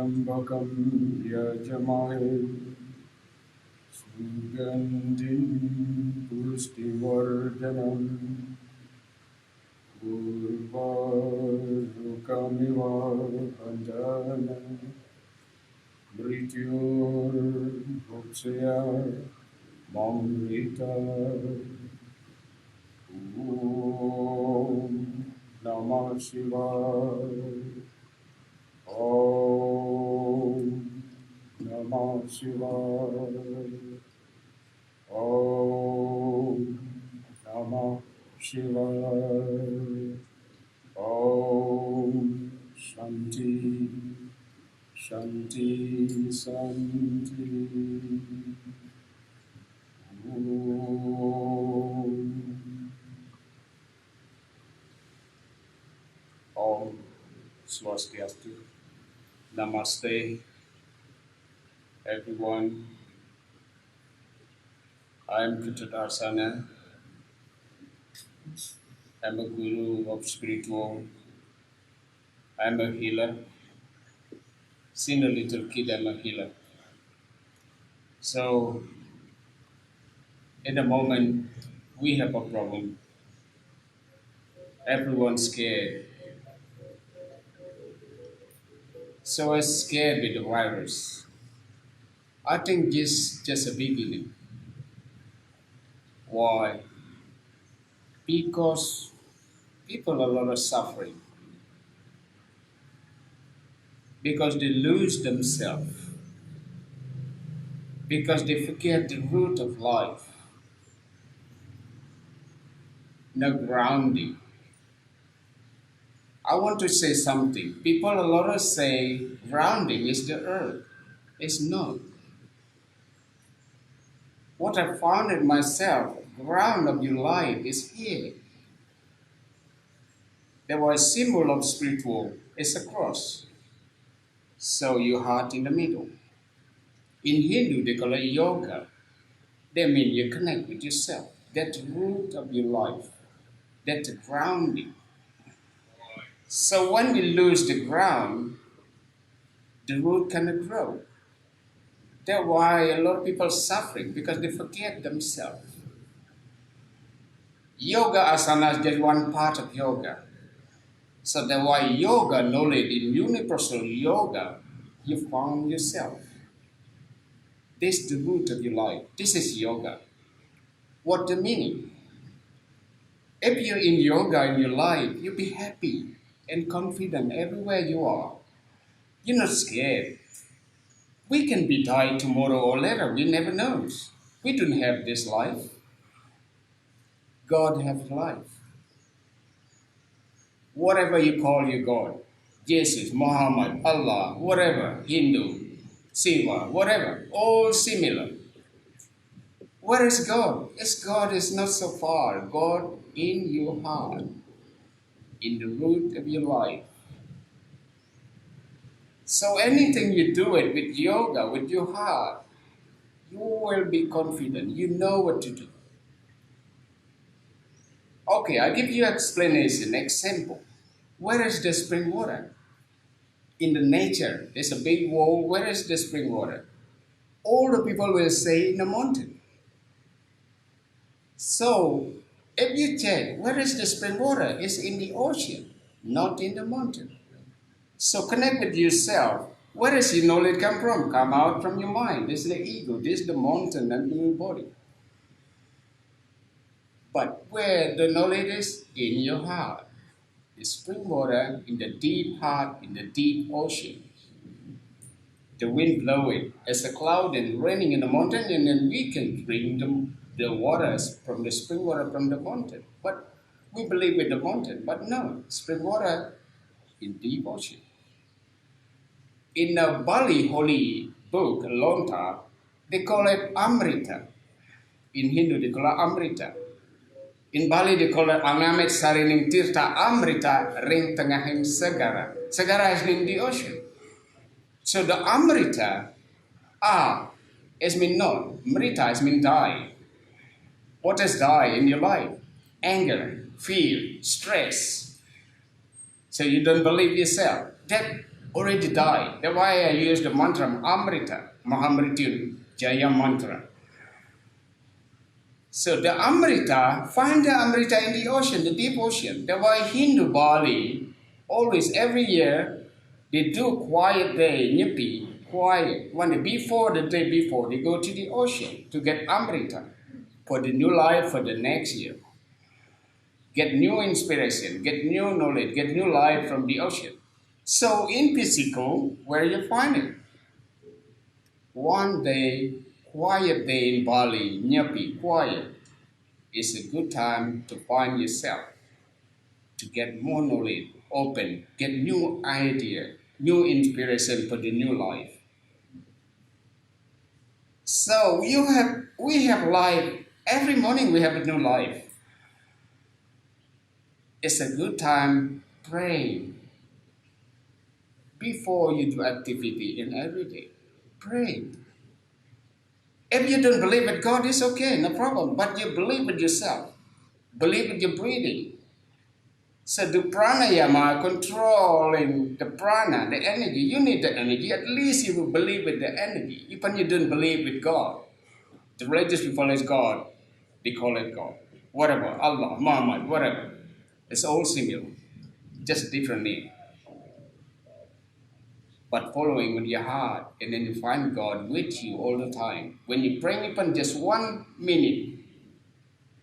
Trambakam Yajamaye Sugandhin Pushtivardhanam Urvarukamiva Andana Mrityur Bhuksaya Mamrita Om Namah Shivaya Om Namah Shivaya Om Namah Shivaya Om Shanti Shanti Shanti Om Swastiastu. Namaste, everyone. I'm Ketut Arsana. I'm a guru of spiritual. I'm a healer. Since a little kid, I'm a healer. So, in the moment, we have a problem. Everyone's scared. So I'm scared with the virus. I think this is just a beginning. Why? Because people are a lot of suffering. Because they lose themselves. Because they forget the root of life. No grounding. I want to say something. People a lot of say grounding is the earth. It's not. What I found in myself, ground of your life is here. The word symbol of spiritual is a cross. So your heart in the middle. In Hindu, they call it yoga. That means you connect with yourself. That's the root of your life. That's the grounding. So when we lose the ground, the root cannot grow. That's why a lot of people are suffering, because they forget themselves. Yoga asana is just one part of yoga. So that's why yoga knowledge, in universal yoga, you found yourself. This is the root of your life. This is yoga. What the meaning? If you're in yoga in your life, you'll be happy and confident everywhere you are. You're not scared. We can be died tomorrow or later. We never know. We don't have this life. God has life. Whatever you call your God, Jesus, Muhammad, Allah, whatever, Hindu, Shiva, whatever, all similar. Where is God? Yes, God is not so far. God in your heart, in the root of your life. So anything you do it with yoga, with your heart, you will be confident. You know what to do. Okay, I'll give you explanation, example. Where is the spring water? In the nature, there's a big wall. Where is the spring water? All the people will say in the mountain. So, if you check, where is the spring water? It's in the ocean, not in the mountain. So connect with yourself. Where does your knowledge come from? Come out from your mind. This is the ego. This is the mountain and your body. But where the knowledge is? In your heart. The spring water in the deep heart, in the deep ocean. The wind blowing as a cloud and raining in the mountain, and then we can drink the waters from the spring water from the mountain. But we believe in the mountain, but no, spring water in deep ocean. In the Bali holy book, Lonta, they call it Amrita. In Hindu, they call it Amrita. In Bali, they call it Angamit Sarining Tirta Amrita Ring Tengahim Segara. Segara is in the ocean. So the Amrita, is mean not. Mrita is mean die. What is die in your life? Anger, fear, stress. So you don't believe yourself. That already died. That's why I use the mantra Amrita, Mahamrityun Jaya mantra. So the Amrita, find the Amrita in the ocean, the deep ocean. That's why Hindu Bali, always every year, they do quiet day, Nyepi, quiet. The day before, they go to the ocean to get Amrita for the new life for the next year. Get new inspiration, get new knowledge, get new life from the ocean. So in physical, where you find it? One day, quiet day in Bali, Nyepi, quiet, is a good time to find yourself, to get more knowledge, open, get new idea, new inspiration for the new life. So we have life, every morning we have a new life. It's a good time pray before you do activity in every day. Pray. If you don't believe in God, it's okay, no problem. But you believe in yourself. Believe in your breathing. So the pranayama, controlling the prana, the energy, you need the energy. At least you will believe in the energy. Even you don't believe with God. The religious people is God. They call it God. Whatever, Allah, Muhammad, whatever. It's all similar. Just different name. But following with your heart, and then you find God with you all the time. When you pray even just 1 minute,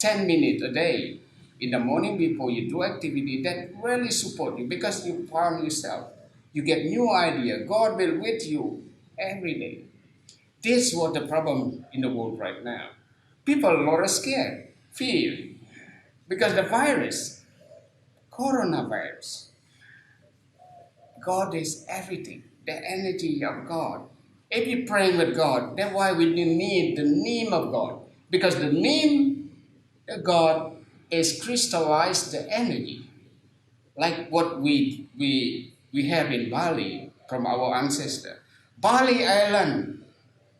10 minutes a day, in the morning before you do activity, that really support you because you found yourself. You get new idea. God will with you every day. This is what the problem in the world right now. People are scared, fear, because the virus, coronavirus. God is everything, the energy of God. If you pray with God, that's why we need the name of God. Because the name of God is crystallized the energy. Like what we have in Bali from our ancestor. Bali Island.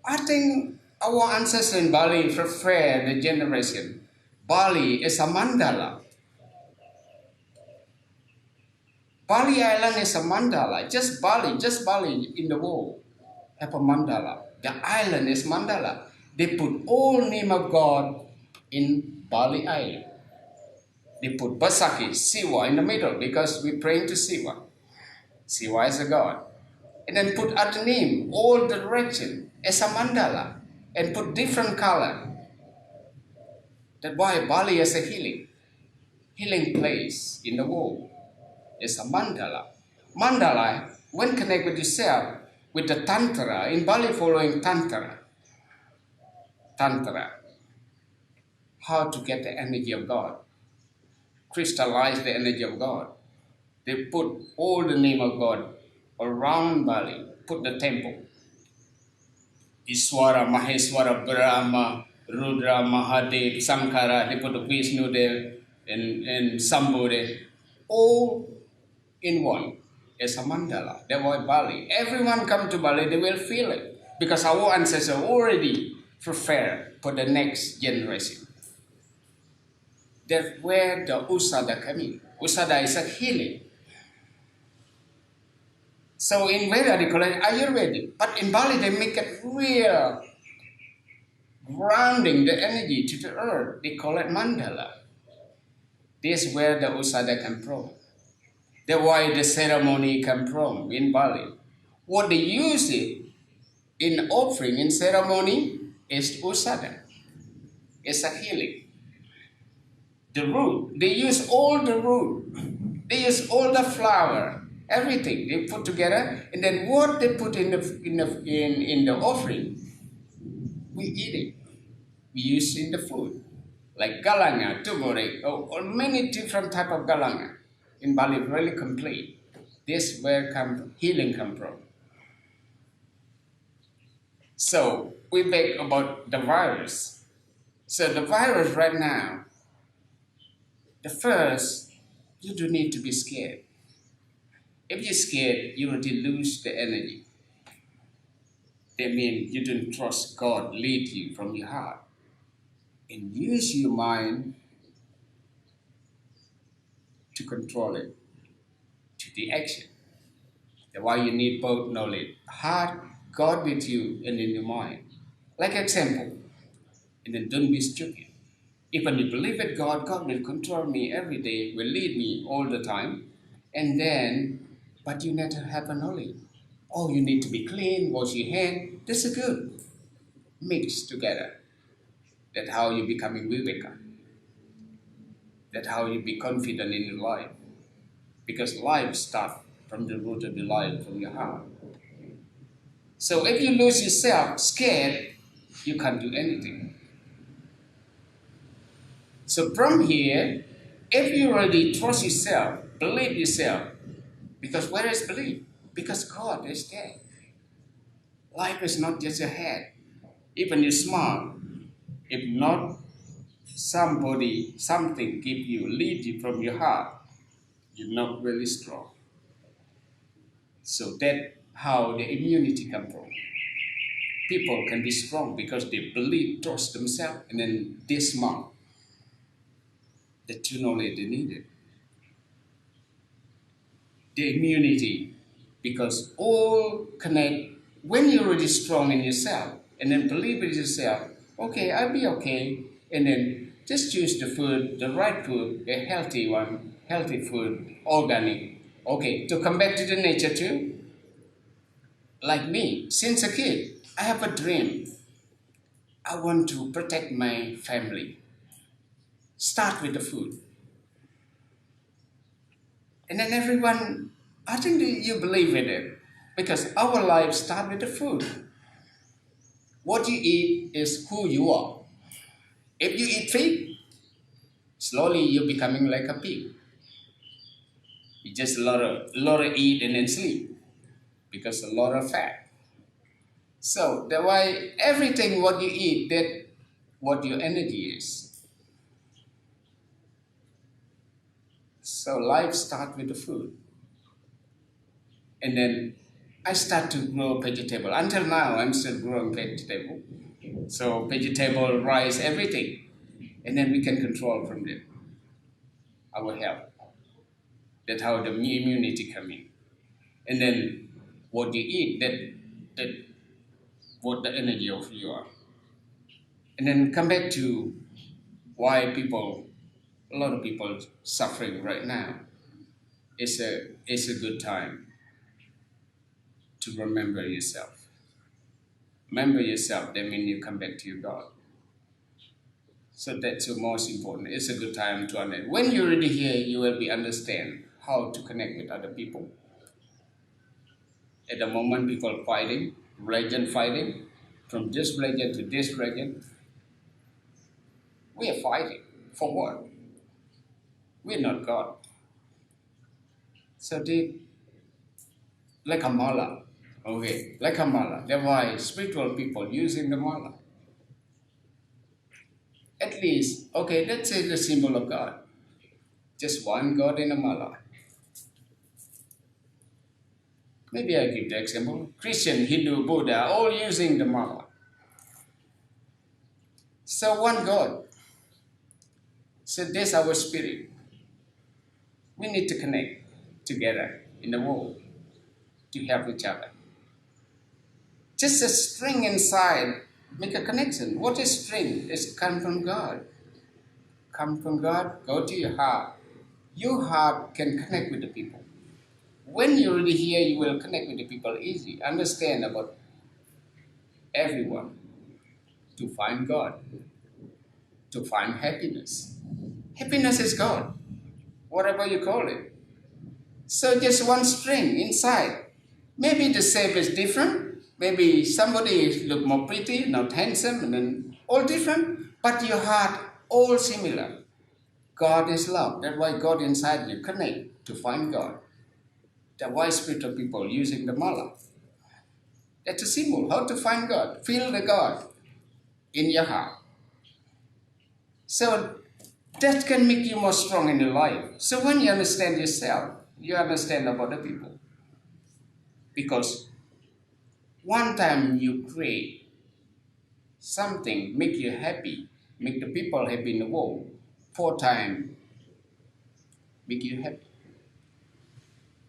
I think our ancestors in Bali prefer the generation. Bali is a mandala. Bali Island is a mandala. Just Bali in the world have a mandala. The island is mandala. They put all name of God in Bali Island. They put Basaki, Siwa in the middle because we praying to Siwa. Siwa is a God. And then put other name, all direction as a mandala. And put different color. That's why Bali is a healing place in the world. It's a mandala. Mandala, when connect with yourself, with the Tantra, in Bali following Tantra, how to get the energy of God, crystallize the energy of God. They put all the name of God around Bali, put the temple. Iswara, Maheswara, Brahma, Rudra, Mahadev, Sankara, they put the Vishnu there, and Sambhu there, all in one. It's a mandala. That's why Bali. Everyone come to Bali, they will feel it. Because our ancestors already prepared for the next generation. That's where the Usada come in. Usada is a healing. So in Veda they call it Ayurvedic. But in Bali they make it real. Grounding the energy to the earth. They call it mandala. This is where the Usada come from. That's why the ceremony come from in Bali. What they use it in offering, in ceremony, is Usada. It's a healing. The root, they use all the root. They use all the flower, everything they put together, and then what they put in the offering, we eat it. We use in the food, like galanga, turmeric, or many different type of galanga. In Bali, really complete. This where healing come from. So we back about the virus. So the virus right now, the first, you don't need to be scared. If you're scared, you will lose the energy. That means you don't trust God lead you from your heart. And use your mind to control it, to the action. That's why you need both knowledge. Heart, God with you, and in your mind. Like example, and then don't be stupid. Even you believe that God will control me every day, will lead me all the time, and then, but you never have a knowledge. Oh, you need to be clean, wash your hand. This is good. Mix together. That's how you becoming viveka. That's how you be confident in your life. Because life starts from the root of the life, from your heart. So if you lose yourself, scared, you can't do anything. So from here, if you already trust yourself, believe yourself, because where is belief? Because God is there. Life is not just a head. Even you're smart, if not somebody, something give you, lead you from your heart, you're not really strong. So that's how the immunity comes from. People can be strong because they believe, trust themselves, and then they smart. The two knowledge they needed. The immunity, because all connect when you're already strong in yourself and then believe in yourself, okay, I'll be okay, and then just choose the food, the right food, a healthy one, healthy food, organic. Okay, to come back to the nature too, like me, since a kid, I have a dream. I want to protect my family. Start with the food. And then everyone, I think that you believe in it. Because our lives start with the food. What you eat is who you are. If you eat pig, slowly you're becoming like a pig. You just a lot of eat and then sleep. Because a lot of fat. So that's why everything what you eat, that what your energy is. So life starts with the food. And then I start to grow vegetable. Until now, I'm still growing vegetable. So vegetable, rice, everything. And then we can control from them our health. That's how the immunity come in. And then what you eat, that what the energy of you are. And then come back to why a lot of people suffering right now. It's a good time to remember yourself. Remember yourself, that means you come back to your God. So that's the most important. It's a good time to understand. When you're already here, you will be understand how to connect with other people. At the moment, people fighting, religion fighting, from this religion to this religion. We are fighting. For what? We're not God. So they, like a mala. Okay, like a mala. That's why spiritual people using the mala. At least, okay, let's say the symbol of God. Just one God in a mala. Maybe I give the example. Christian, Hindu, Buddha, all using the mala. So one God. So that's our spirit. We need to connect together in the world to help each other. Just a string inside, make a connection. What is string? It's come from God. Come from God, go to your heart. Your heart can connect with the people. When you're already here, you will connect with the people easy. Understand about everyone. To find God. To find happiness. Happiness is God. Whatever you call it. So just one string inside. Maybe the shape is different. Maybe somebody look more pretty, not handsome, and then all different. But your heart all similar. God is love. That's why God inside you connect to find God. That's why spiritual people using the mala. That's a symbol. How to find God. Feel the God in your heart. So that can make you more strong in your life. So when you understand yourself, you understand about the people. Because one time you create something, make you happy, make the people happy in the world. 4 times, make you happy.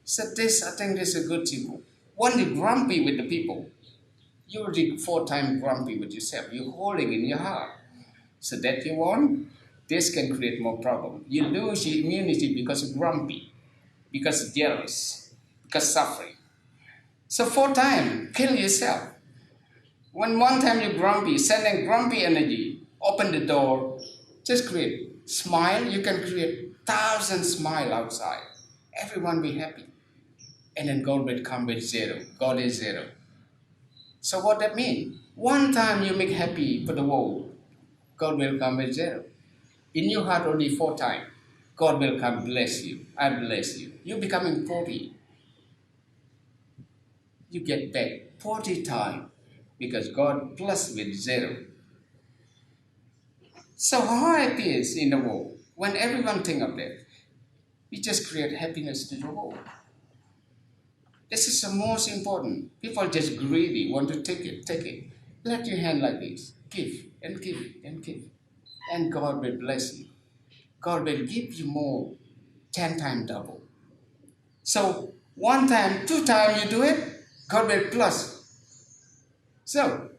So this, I think this is a good thing. When you're grumpy with the people, you're already 4 times grumpy with yourself. You're holding in your heart. So that you want, this can create more problem. You lose your immunity because you're grumpy, because jealous, because suffering. So 4 times, kill yourself. When one time you're grumpy, sending grumpy energy, open the door, just create. Smile, you can create 1,000 smile outside. Everyone be happy. And then God will come with zero. God is zero. So what that mean? One time you make happy for the world, God will come with zero. In your heart only 4 times. God will come bless you. I bless you. You're becoming 40. You get back 40 times because God plus with zero. So how happy is in the world? When everyone think of that, we just create happiness to the world. This is the most important. People just greedy, want to take it, take it. Let your hand like this. Give and give and give. And God will bless you. God will give you more, 10 times double. So 1 time, 2 times you do it, God will plus. So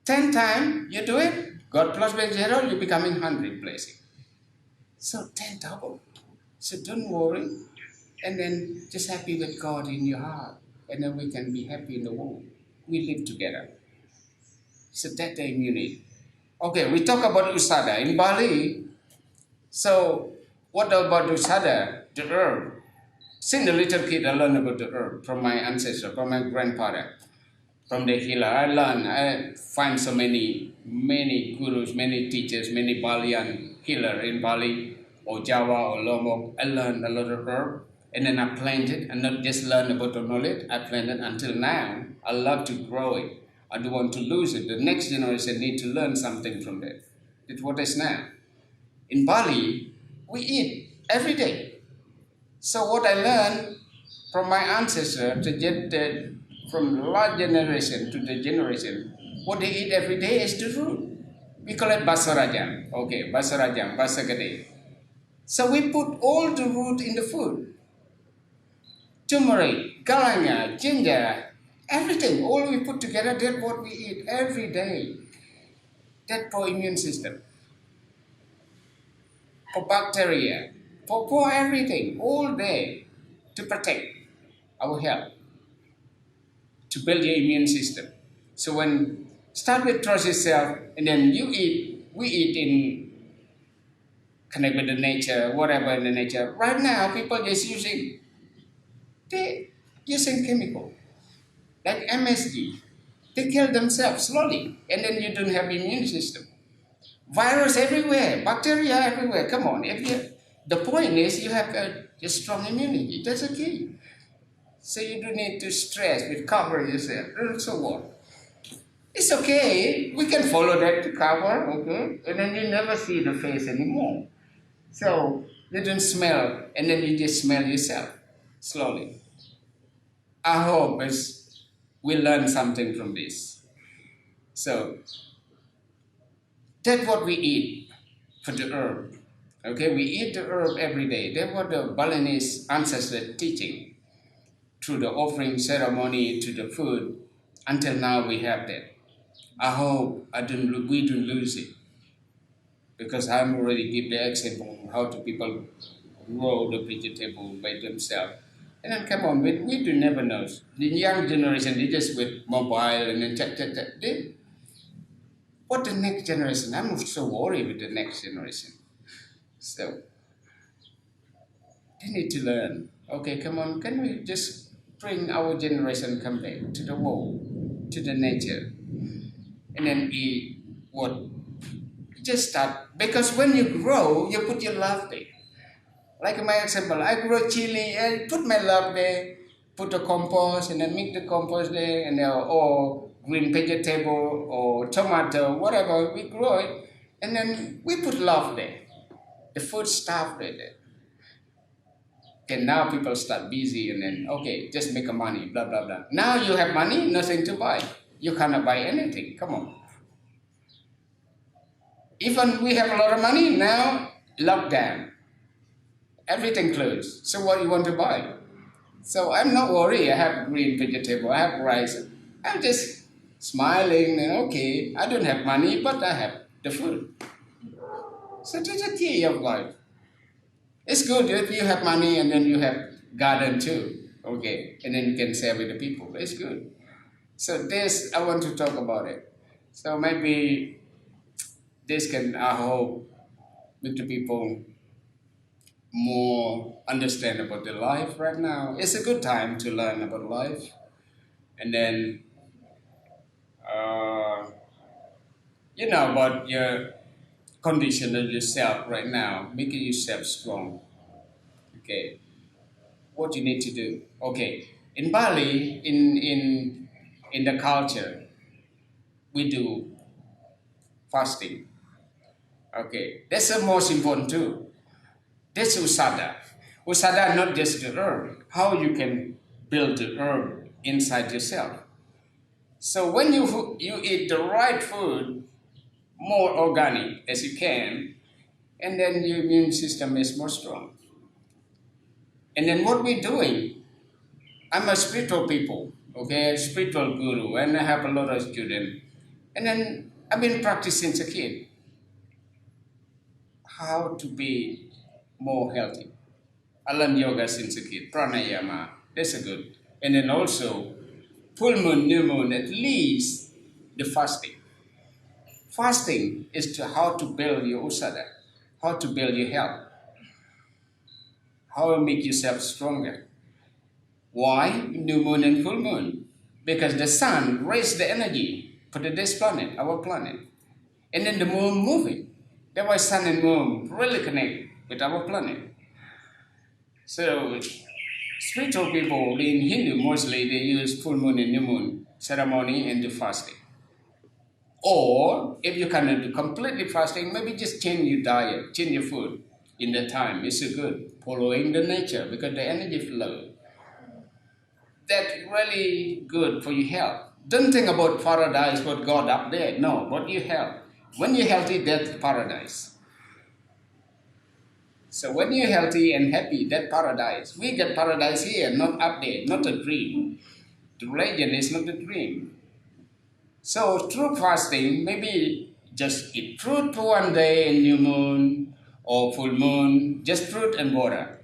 10 times you do it, God plus by zero, you're becoming 100 blessing. So 10 double. So don't worry. And then just happy with God in your heart. And then we can be happy in the world. We live together. So that the immunity. Okay, we talk about Usada. In Bali, so what about Usada? The herb. Since a little kid, I learned about the herb from my ancestor, from my grandfather, from the healer. I find so many gurus, many teachers, many Balian healer in Bali, or Java, or Lombok. I learned a lot of herb, and then I planted, and not just learn about the knowledge, I planted until now. I love to grow it. I don't want to lose it. The next generation need to learn something from that. It's what is now. In Bali, we eat every day. So what I learned from my ancestor to get from the last generation to the generation, what they eat every day is the root. We call it basarajang. Okay, basarajang, basagade. So we put all the root in the food. Turmeric, galanga, ginger, everything, all we put together, that's what we eat every day. That's for immune system, for bacteria, for everything, all day, to protect our health, to build your immune system. So when start with trust yourself, and then you eat, we eat in connect with the nature, whatever in the nature. Right now, people just using chemical, like MSG. They kill themselves slowly, and then you don't have immune system. Virus everywhere, bacteria everywhere. Come on, the point is you have a strong immunity. That's the key. So you don't need to stress with cover yourself. So what? It's okay. We can follow that to cover, okay? And then you never see the face anymore. So you don't smell, and then you just smell yourself slowly. I hope we learn something from this. So that's what we eat for the herb. Okay, we eat the herb every day. That's what the Balinese ancestors teaching through the offering ceremony to the food. Until now, we have that. I hope we don't lose it, because I'm already give the example of how to people grow the vegetable by themselves. And then come on, we do never know. The young generation, they just with mobile and then check. What the next generation? I'm so worried with the next generation. So they need to learn. Okay, come on, can we just bring our generation come back to the world, to the nature, and then eat what? Just start, because when you grow, you put your love there. Like my example, I grow chili and put my love there, put the compost and then mix the compost there, and or green vegetable or tomato, whatever, we grow it, and then we put love there. The food stuff there. Okay, now people start busy and then, okay, just make a money, blah, blah, blah. Now you have money, nothing to buy. You cannot buy anything, come on. Even we have a lot of money, now lockdown. Everything closed. So what do you want to buy? So I'm not worried. I have green vegetable, I have rice. I'm just smiling and okay, I don't have money, but I have the food. So that's the key of life. It's good if you have money and then you have garden too. Okay, and then you can share with the people. It's good. So this I want to talk about it. So maybe this can I hope with the people more understand about the life right now. It's a good time to learn about life, and then uh, about your condition of yourself right now, making yourself strong. Okay, what you need to do. Okay, in Bali, in the culture, we do fasting. Okay, that's the most important too. That's Usada. Usada not just the herb, how you can build the herb inside yourself. So when you eat the right food, more organic as you can, and then your immune system is more strong. And then what we're doing, I'm a spiritual people, okay, spiritual guru, and I have a lot of students. And then I've been practicing as a kid how to be more healthy. I learned yoga since a kid, pranayama, that's a good. And then also, full moon, new moon, at least the fasting. Fasting is to how to build your usada, how to build your health, how to make yourself stronger. Why new moon and full moon? Because the sun raised the energy for this planet, our planet, and then the moon moving. That's why sun and moon really connect with our planet. So spiritual people in Hindu mostly they use full moon and new moon ceremony and do fasting. Or if you cannot do completely fasting, maybe just change your diet, change your food in the time. It's a good following the nature because the energy flow. That's really good for your health. Don't think about paradise, what God up there. No, what you health. When you're healthy, that's paradise. So when you're healthy and happy, that's paradise. We get paradise here, not up there, not a dream. The religion is not a dream. So through fasting, maybe just eat fruit for one day in new moon or full moon, just fruit and water,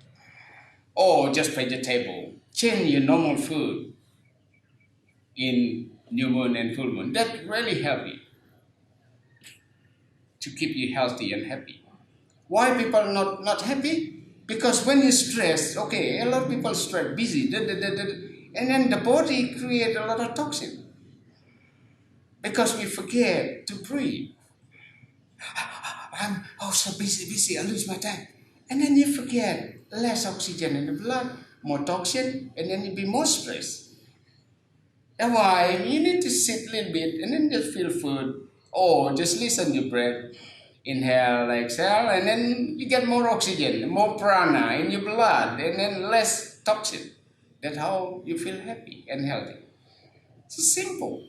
or just vegetable. Change your normal food in new moon and full moon. That really help you to keep you healthy and happy. Why people not happy? Because when you stress, okay, a lot of people stress, busy, and then the body create a lot of toxin because we forget to breathe. I'm so busy, I lose my time. And then you forget less oxygen in the blood, more toxin, and then you be more stressed. That's why you need to sit a little bit and then just feel food or just listen to breath. Inhale, exhale, and then you get more oxygen, more prana in your blood, and then less toxin. That's how you feel happy and healthy. It's simple.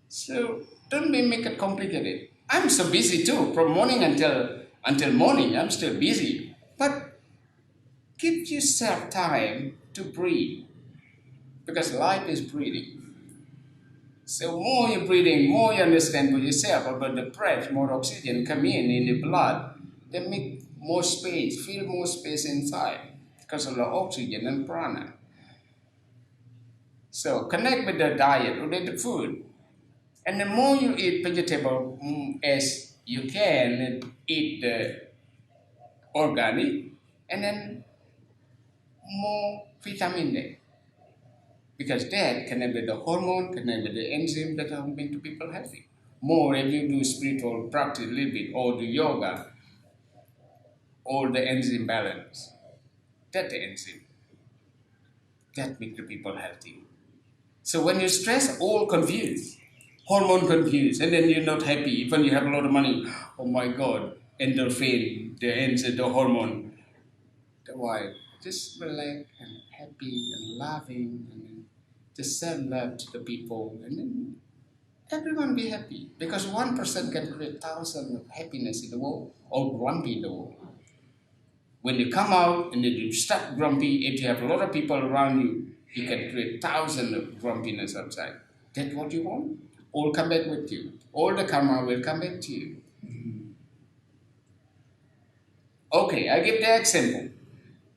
So don't make it complicated. I'm so busy too, from morning until morning. I'm still busy, but give yourself time to breathe because life is breathing. So more you're breathing, more you understand for yourself about the breath, more oxygen come in the blood. Then make more space, feel more space inside because of the oxygen and prana. So connect with the diet or with the food. And the more you eat vegetable as you can, eat the organic, and then more vitamin there. Because that connect with the hormone, connect with the enzyme that are making people healthy. More if you do spiritual practice a little bit, or do yoga, or the enzyme balance. That the enzyme. That make the people healthy. So when you stress, all confused. Hormone confused, and then you're not happy, even you have a lot of money. Oh my God, endorphin, the enzyme, the hormone. That's why just relax and happy and loving and just send love to the people and then everyone be happy. Because one person can create thousands of happiness in the world or grumpy in the world. When you come out and then you start grumpy, if you have a lot of people around you, you can create thousands of grumpiness outside. That's what you want? All come back with you. All the karma will come back to you. Okay, I give the example.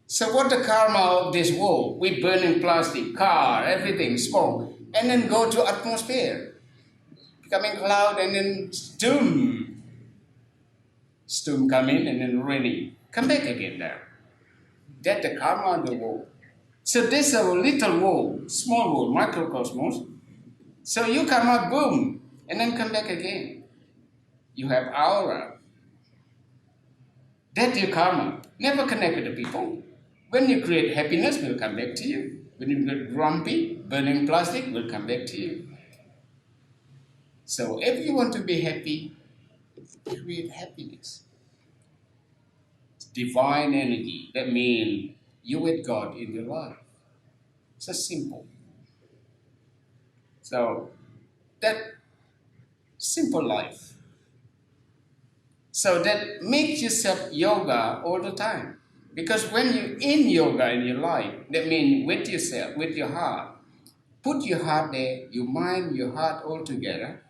So what the karma of this world, we burning plastic, car, everything, smoke, and then go to atmosphere, becoming cloud and then storm. Storm come in and then raining. Come back again there. That's the karma of the world. So this is a little world, small world, microcosmos. So you come out, boom, and then come back again. You have aura. That's your karma. Never connect with the people. When you create happiness, will come back to you. When you get grumpy, burning plastic will come back to you. So if you want to be happy, create happiness. Divine energy. That means you with God in your life. It's just simple. So that simple life. So that makes yourself yoga all the time. Because when you're in yoga in your life, that means with yourself, with your heart, put your heart there, your mind, your heart all together.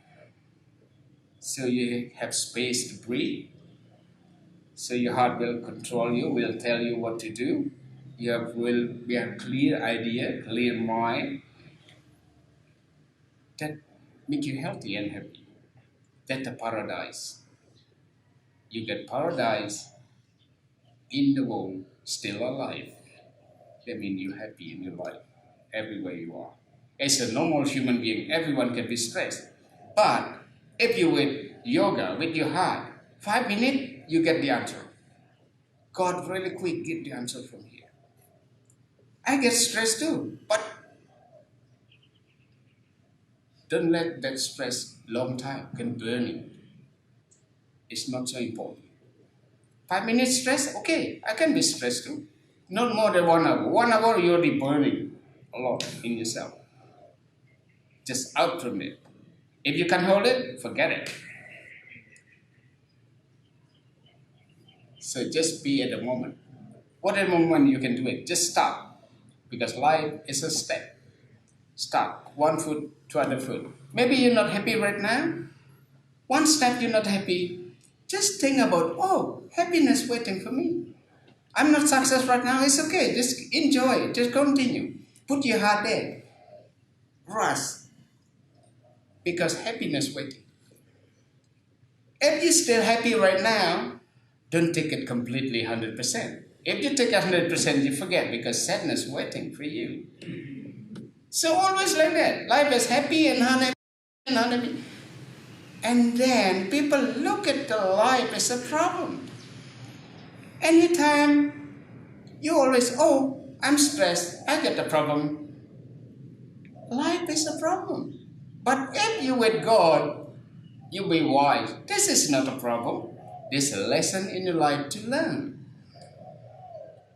So you have space to breathe. So your heart will control you, will tell you what to do. Will be a clear idea, clear mind. That make you healthy and happy. That's the paradise. You get paradise in the world, still alive. That means you're happy in your life, everywhere you are. As a normal human being, everyone can be stressed. But if you with yoga, with your heart, 5 minutes, you get the answer. God really quick get the answer from here. I get stressed too, but don't let that stress long time can burn you. It's not so important. 5 minutes stress, okay, I can be stressed too. Not more than 1 hour. 1 hour you're already burning a lot in yourself. Just out from it. If you can hold it, forget it. So just be at the moment. Whatever moment you can do it, just stop. Because life is a step. Start 1 foot to other foot. Maybe you're not happy right now. 1 step you're not happy. Just think about, oh, happiness waiting for me. I'm not success right now, it's okay. Just enjoy it, just continue. Put your heart there. Rest. Because happiness waiting. If you're still happy right now, don't take it completely 100%. If you take 100%, you forget because sadness waiting for you. So always like that. Life is happy and unhappy and unhappy. And then people look at the life as a problem. Anytime you always, oh, I'm stressed, I get a problem. Life is a problem. But if you with God, you be wise. This is not a problem. This is a lesson in your life to learn.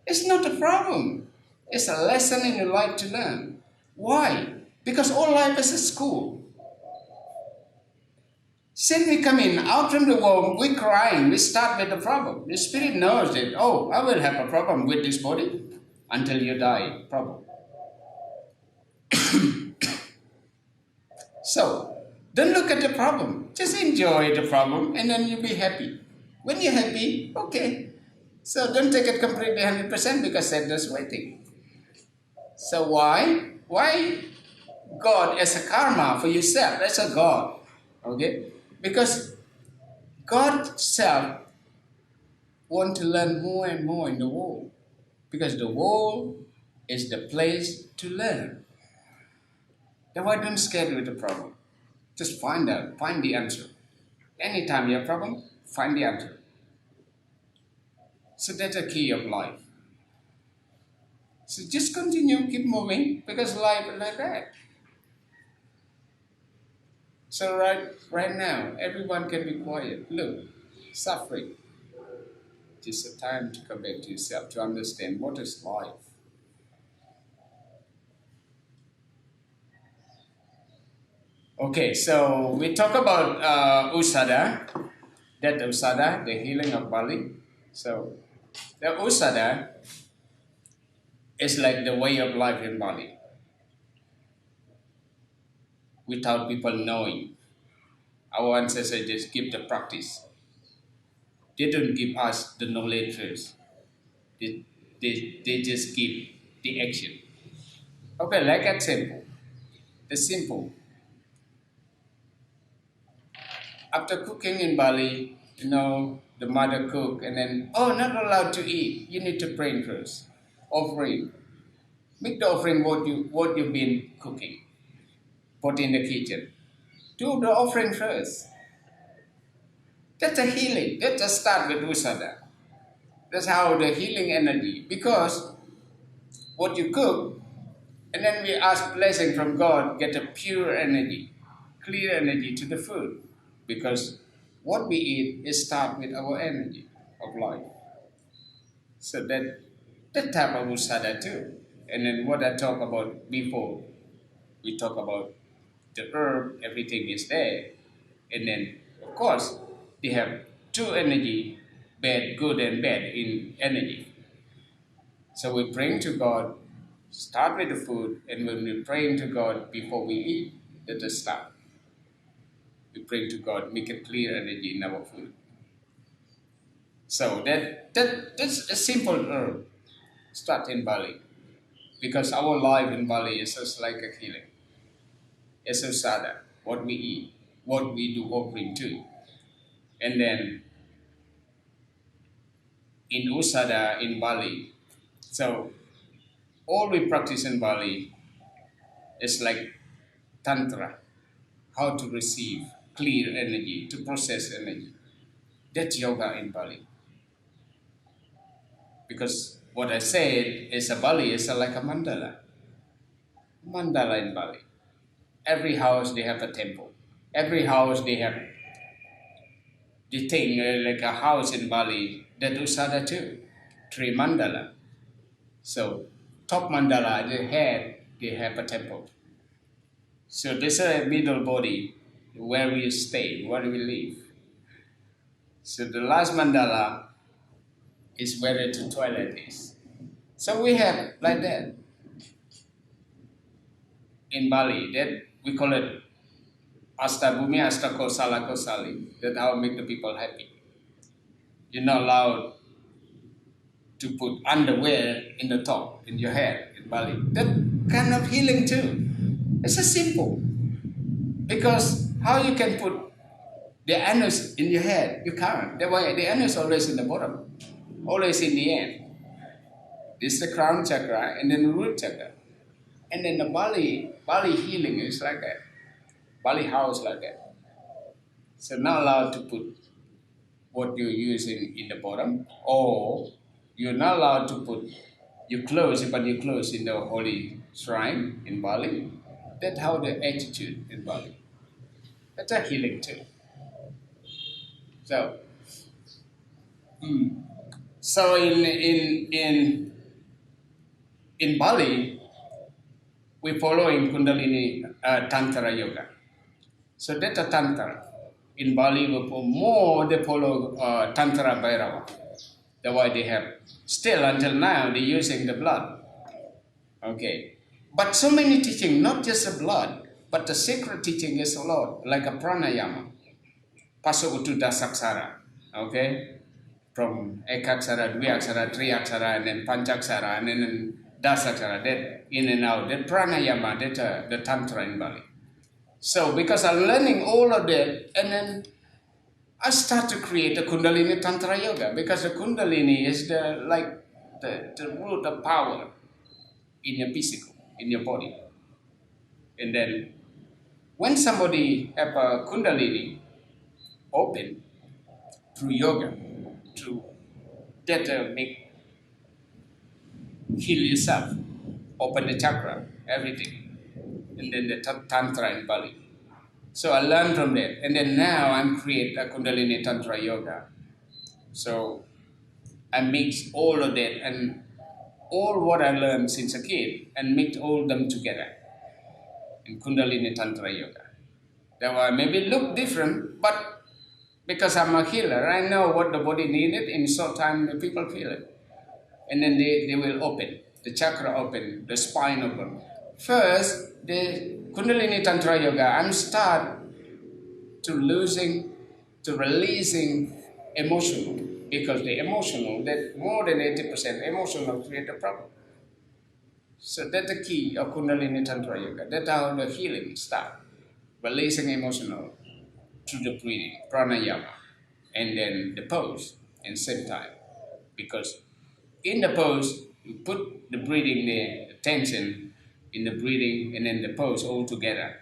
It's not a problem. It's a lesson in your life to learn. Why? Because all life is a school. Since we come in out from the womb, we're crying, we start with the problem. The spirit knows that, oh, I will have a problem with this body until you die, problem. So, don't look at the problem. Just enjoy the problem and then you'll be happy. When you're happy, okay. So don't take it completely 100% because sadness waiting. So why? Why God as a karma for yourself? That's a God. Okay? Because God self want to learn more and more in the world. Because the world is the place to learn. Then why don't scare with the problem? Just find out, find the answer. Anytime you have a problem, find the answer. So that's the key of life. So just continue, keep moving, because life is like that. So right now, everyone can be quiet. Look, suffering. Just a time to come back to yourself, to understand what is life. Okay, so we talk about Usada. That Usada, the healing of Bali. So The Usada is like the way of life in Bali, without people knowing. Our ancestors just give the practice. They don't give us the knowledge first. They just give the action. Okay, like example, the simple. After cooking in Bali, the mother cook and then, oh, not allowed to eat. You need to pray first. Offering. Make the offering what you've been cooking. Put in the kitchen. Do the offering first. That's a healing. That's a start with Usada. That's how the healing energy. Because what you cook, and then we ask blessing from God, get a pure energy, clear energy to the food. Because what we eat is start with our energy of life. So that type of Usada too. And then what I talked about before, we talk about the herb, everything is there. And then, of course, they have two energy, bad, good and bad in energy. So we bring to God, start with the food, and when we praying to God before we eat, let us start. We pray to God, make a clear energy in our food. So that's a simple herb. Start in Bali. Because our life in Bali is just like a healing. It's Usada, what we eat, what we do offering to. And then in Usada in Bali, so all we practice in Bali is like Tantra, how to receive clear energy, to process energy. That's yoga in Bali. Because what I said is a Bali is like a mandala. Mandala in Bali. Every house they have a temple. Every house they have the thing like a house in Bali. That Usada too. Three mandala. So top mandala, the head, they have a temple. So this is a middle body where we stay, where we live. So the last mandala is where the toilet is. So we have like that in Bali. That we call it Asta Bumi, Asta Kosala Kosali. That's how make the people happy. You're not allowed to put underwear in the top, in your head in Bali. That kind of healing too. It's a simple. Because how you can put the anus in your head? You can't. That's why the anus always in the bottom, always in the end. This is the crown chakra and then the root chakra. And then the Bali healing is like that. Bali house like that. So not allowed to put what you're using in the bottom, or you're not allowed to put your clothes, but your clothes in the holy shrine in Bali. That's how the attitude in Bali. That's a healing too. So, so in Bali, we following Kundalini Tantra Yoga. So that's a Tantra. In Bali, they follow Tantra Bhairava. That's why they have, still until now, they're using the blood. Okay. But so many teaching, not just the blood, but the sacred teaching is a lot, like a pranayama. Paso Utuda Saksara. Okay. From Ekaksara, Dviaksara, Triaksara, and then Panchaksara, and then Dasaksara, that in and out. That pranayama, that the Tantra in Bali. So because I'm learning all of that, and then I start to create a Kundalini Tantra Yoga, because the Kundalini is the root of power in your physical, in your body. And then when somebody have a Kundalini open through yoga, through that make heal yourself, open the chakra, everything, and then the Tantra in Bali. So I learned from that, and then now I'm create a Kundalini Tantra Yoga. So I mix all of that and all what I learned since a kid, and mix all them together in Kundalini Tantra Yoga. That will maybe look different, but Because I'm a healer, I know what the body needed. In short time, the people feel it. And then they will open, the chakra open, the spine open. First, the Kundalini Tantra Yoga, I'm start to releasing emotional. Because the emotional, that more than 80% emotional create a problem. So that's the key of Kundalini Tantra Yoga. That's how the healing start. Releasing emotional through the breathing, pranayama, and then the pose and same time. Because in the pose, you put the breathing there, the tension in the breathing and then the pose all together.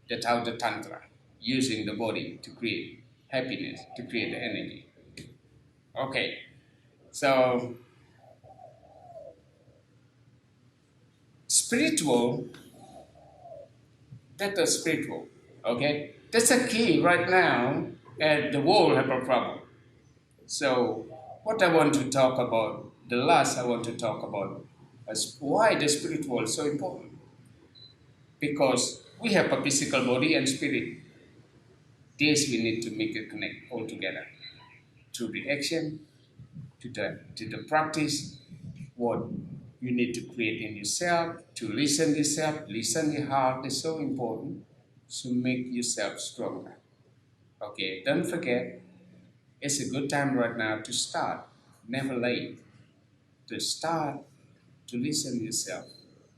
That's how the Tantra, using the body to create happiness, to create the energy. Okay, so spiritual, that's the spiritual, okay? That's a key right now, and the world have a problem. So, what I want to talk about, the last I want to talk about, is why the spiritual is so important. Because we have a physical body and spirit. This we need to make it connect all together through the action, to the practice, what you need to create in yourself, to listen your heart is so important to make yourself stronger. Okay, don't forget, it's a good time right now to start, never late, to start to listen yourself,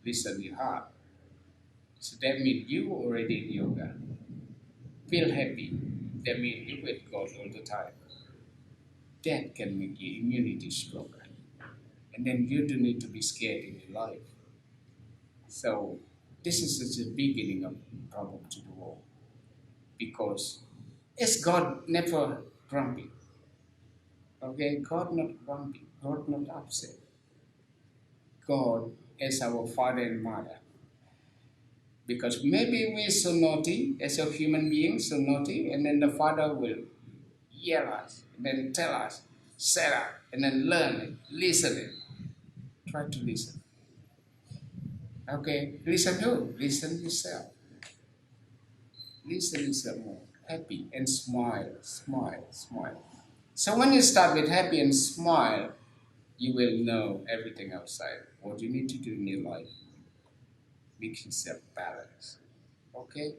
listen your heart. So that means you already in yoga. Feel happy. That means you with God all the time. That can make your immunity stronger. And then you don't need to be scared in your life. So this is just the beginning of problem to the world. Because is God never grumpy? Okay, God not grumpy, God not upset. God is our father and mother. Because maybe we're so naughty as a human being, so naughty, and then the father will yell us, and then tell us, set up, and then learn it, listen it. Try to listen. Okay, listen who? Listen yourself. Listen yourself more. Happy and smile, smile, smile. So when you start with happy and smile, you will know everything outside. What you need to do in your life. Make yourself balance. Okay?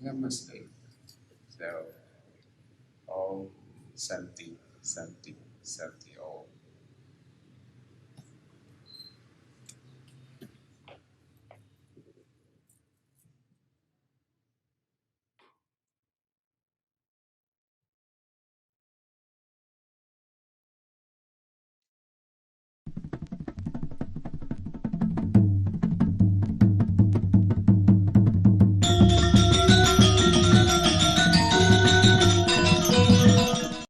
Namaste. So, all Santi, Santi, Santi, all.